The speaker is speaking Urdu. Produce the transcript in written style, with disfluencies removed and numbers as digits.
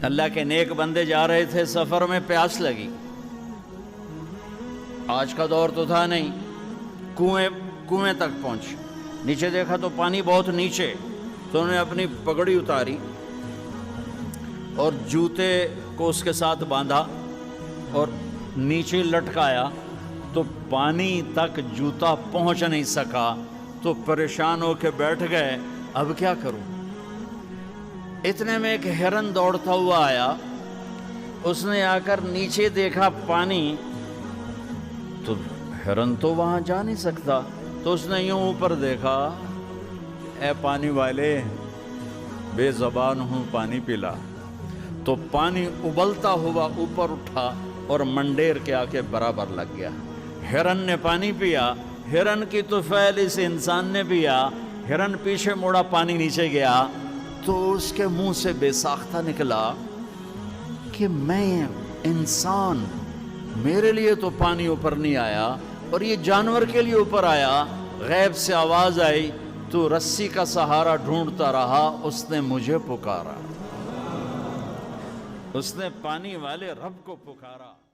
اللہ کے نیک بندے جا رہے تھے سفر میں، پیاس لگی، آج کا دور تو تھا نہیں، کنویں تک پہنچ، نیچے دیکھا تو پانی بہت نیچے، تو انہوں نے اپنی پگڑی اتاری اور جوتے کو اس کے ساتھ باندھا اور نیچے لٹکایا، تو پانی تک جوتا پہنچ نہیں سکا، تو پریشان ہو کے بیٹھ گئے، اب کیا کروں؟ اتنے میں ایک ہرن دوڑتا ہوا آیا، اس نے آ کر نیچے دیکھا پانی، تو ہرن تو وہاں جا نہیں سکتا، تو اس نے یوں اوپر دیکھا، اے پانی والے بے زبان ہوں پانی پلا، تو پانی ابلتا ہوا اوپر اٹھا اور منڈیر کے آ کے برابر لگ گیا۔ ہرن نے پانی پیا، ہرن کی طفیل اس انسان نے پیا، ہرن پیچھے مڑا، پانی نیچے گیا، تو اس کے منہ سے بے ساختہ نکلا کہ میں انسان، میرے لیے تو پانی اوپر نہیں آیا اور یہ جانور کے لیے اوپر آیا۔ غیب سے آواز آئی، تو رسی کا سہارا ڈھونڈتا رہا، اس نے مجھے پکارا، اس نے پانی والے رب کو پکارا۔